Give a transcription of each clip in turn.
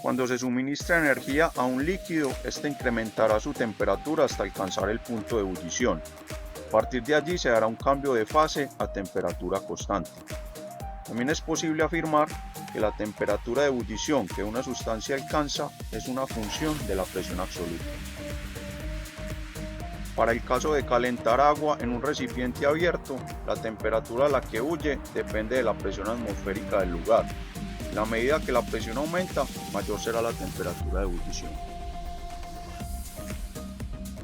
Cuando se suministra energía a un líquido, este incrementará su temperatura hasta alcanzar el punto de ebullición. A partir de allí se dará un cambio de fase a temperatura constante. También es posible afirmar que la temperatura de ebullición que una sustancia alcanza es una función de la presión absoluta. Para el caso de calentar agua en un recipiente abierto, la temperatura a la que huye depende de la presión atmosférica del lugar. En la medida que la presión aumenta, mayor será la temperatura de ebullición.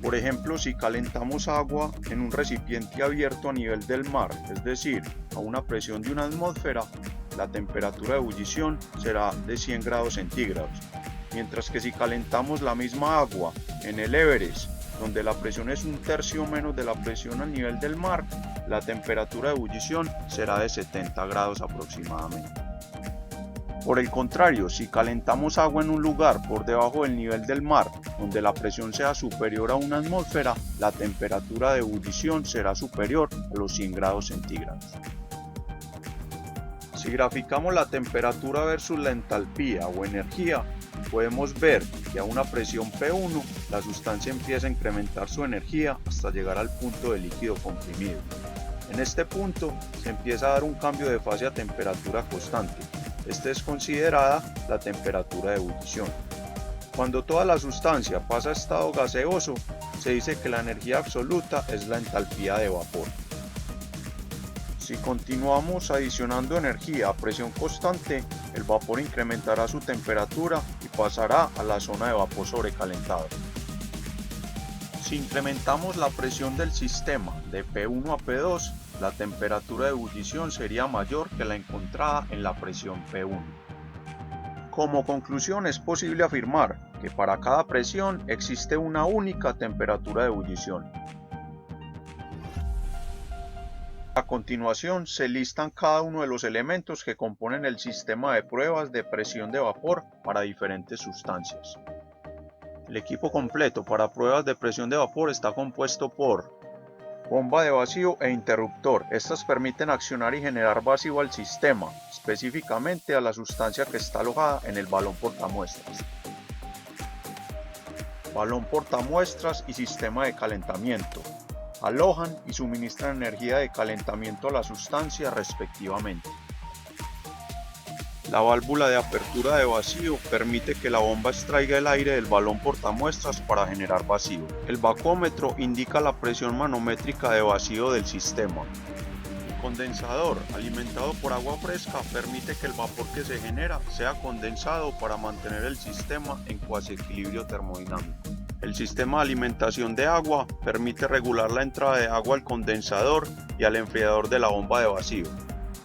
Por ejemplo, si calentamos agua en un recipiente abierto a nivel del mar, es decir, a una presión de una atmósfera, la temperatura de ebullición será de 100 grados centígrados, mientras que si calentamos la misma agua en el Everest, donde la presión es un tercio menos de la presión a nivel del mar, la temperatura de ebullición será de 70 grados aproximadamente. Por el contrario, si calentamos agua en un lugar por debajo del nivel del mar, donde la presión sea superior a una atmósfera, la temperatura de ebullición será superior a los 100 grados centígrados. Si graficamos la temperatura versus la entalpía o energía, podemos ver que a una presión P1 la sustancia empieza a incrementar su energía hasta llegar al punto de líquido comprimido. En este punto se empieza a dar un cambio de fase a temperatura constante. Esta es considerada la temperatura de ebullición. Cuando toda la sustancia pasa a estado gaseoso, se dice que la energía absoluta es la entalpía de vapor. Si continuamos adicionando energía a presión constante, el vapor incrementará su temperatura y pasará a la zona de vapor sobrecalentado. Si incrementamos la presión del sistema de P1 a P2, la temperatura de ebullición sería mayor que la encontrada en la presión P1. Como conclusión, es posible afirmar que para cada presión existe una única temperatura de ebullición. A continuación se listan cada uno de los elementos que componen el sistema de pruebas de presión de vapor para diferentes sustancias. El equipo completo para pruebas de presión de vapor está compuesto por bomba de vacío e interruptor. Estas permiten accionar y generar vacío al sistema, específicamente a la sustancia que está alojada en el balón portamuestras. Balón portamuestras y sistema de calentamiento. Alojan y suministran energía de calentamiento a la sustancia respectivamente. La válvula de apertura de vacío permite que la bomba extraiga el aire del balón portamuestras para generar vacío. El vacuómetro indica la presión manométrica de vacío del sistema. El condensador, alimentado por agua fresca, permite que el vapor que se genera sea condensado para mantener el sistema en cuasi equilibrio termodinámico. El sistema de alimentación de agua permite regular la entrada de agua al condensador y al enfriador de la bomba de vacío.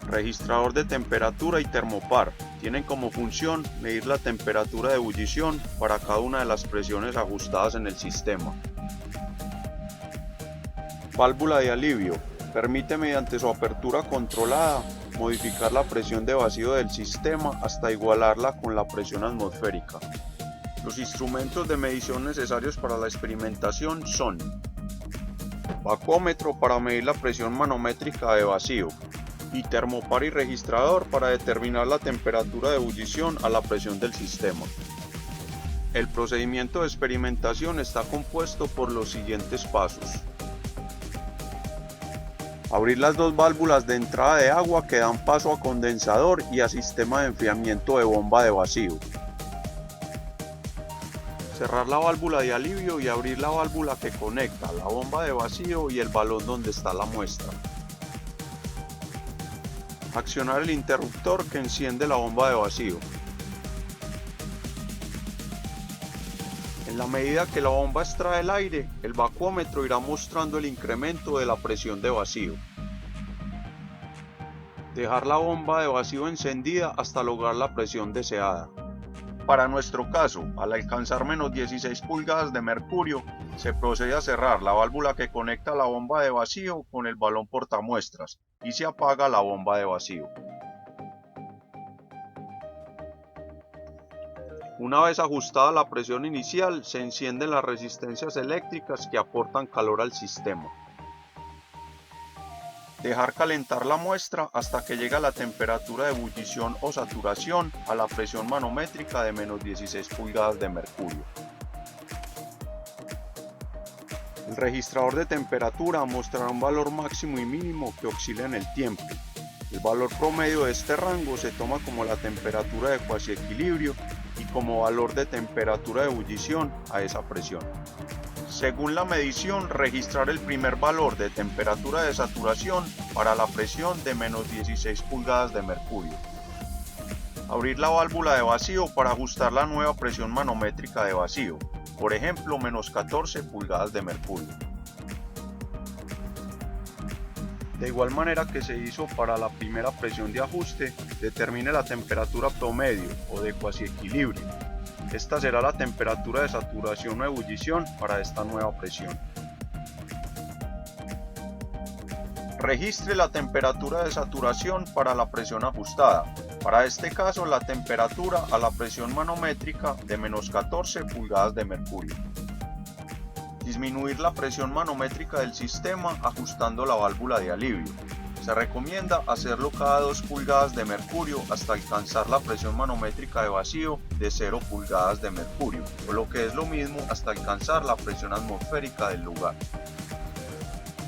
Registrador de temperatura y termopar tienen como función medir la temperatura de ebullición para cada una de las presiones ajustadas en el sistema. Válvula de alivio permite mediante su apertura controlada modificar la presión de vacío del sistema hasta igualarla con la presión atmosférica. Los instrumentos de medición necesarios para la experimentación son vacuómetro para medir la presión manométrica de vacío y termopar y registrador para determinar la temperatura de ebullición a la presión del sistema. El procedimiento de experimentación está compuesto por los siguientes pasos. Abrir las dos válvulas de entrada de agua que dan paso a condensador y a sistema de enfriamiento de bomba de vacío. Cerrar la válvula de alivio y abrir la válvula que conecta la bomba de vacío y el balón donde está la muestra. Accionar el interruptor que enciende la bomba de vacío. En la medida que la bomba extrae el aire, el vacuómetro irá mostrando el incremento de la presión de vacío. Dejar la bomba de vacío encendida hasta lograr la presión deseada. Para nuestro caso, al alcanzar menos 16 pulgadas de mercurio, se procede a cerrar la válvula que conecta la bomba de vacío con el balón portamuestras y se apaga la bomba de vacío. Una vez ajustada la presión inicial, se encienden las resistencias eléctricas que aportan calor al sistema. Dejar calentar la muestra hasta que llegue a la temperatura de ebullición o saturación a la presión manométrica de menos 16 pulgadas de mercurio. El registrador de temperatura mostrará un valor máximo y mínimo que oscila en el tiempo. El valor promedio de este rango se toma como la temperatura de cuasi equilibrio y como valor de temperatura de ebullición a esa presión. Según la medición, registrar el primer valor de temperatura de saturación para la presión de menos 16 pulgadas de mercurio. Abrir la válvula de vacío para ajustar la nueva presión manométrica de vacío, por ejemplo menos 14 pulgadas de mercurio. De igual manera que se hizo para la primera presión de ajuste, determine la temperatura promedio o de cuasi equilibrio. Esta será la temperatura de saturación o ebullición para esta nueva presión. Registre la temperatura de saturación para la presión ajustada. Para este caso, la temperatura a la presión manométrica de menos 14 pulgadas de mercurio. Disminuir la presión manométrica del sistema ajustando la válvula de alivio. Se recomienda hacerlo cada 2 pulgadas de mercurio hasta alcanzar la presión manométrica de vacío de 0 pulgadas de mercurio, o lo que es lo mismo hasta alcanzar la presión atmosférica del lugar.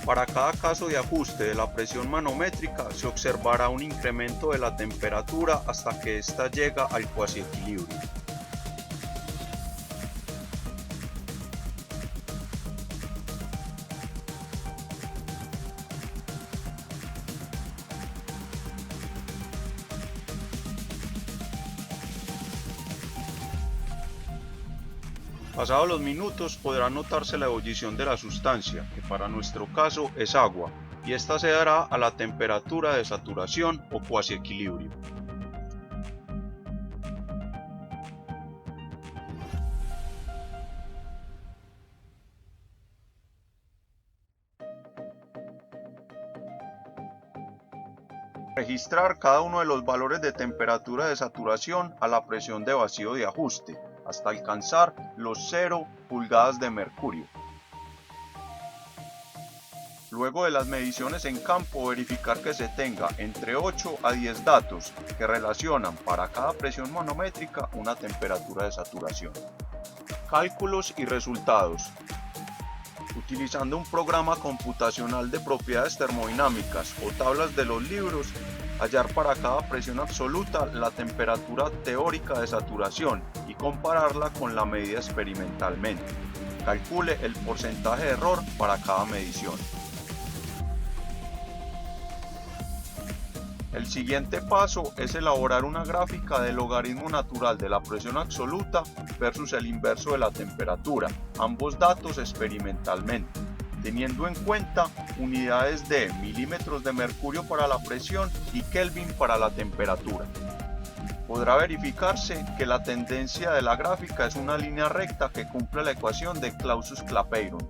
Para cada caso de ajuste de la presión manométrica se observará un incremento de la temperatura hasta que ésta llega al cuasi equilibrio. Pasados los minutos podrá notarse la ebullición de la sustancia, que para nuestro caso es agua, y esta se dará a la temperatura de saturación o cuasi equilibrio. Registrar cada uno de los valores de temperatura de saturación a la presión de vacío de ajuste, hasta alcanzar los 0 pulgadas de mercurio. Luego de las mediciones en campo, verificar que se tenga entre 8 a 10 datos que relacionan para cada presión manométrica una temperatura de saturación. Cálculos y resultados. Utilizando un programa computacional de propiedades termodinámicas o tablas de los libros, hallar para cada presión absoluta la temperatura teórica de saturación y compararla con la medida experimentalmente. Calcule el porcentaje de error para cada medición. El siguiente paso es elaborar una gráfica del logaritmo natural de la presión absoluta versus el inverso de la temperatura, ambos datos experimentalmente, teniendo en cuenta unidades de milímetros de mercurio para la presión y Kelvin para la temperatura. Podrá verificarse que la tendencia de la gráfica es una línea recta que cumple la ecuación de Clausius-Clapeyron.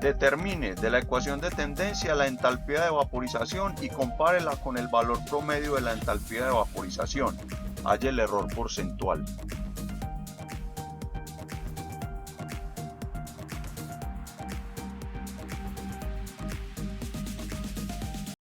Determine de la ecuación de tendencia la entalpía de vaporización y compárela con el valor promedio de la entalpía de vaporización. Halle el error porcentual.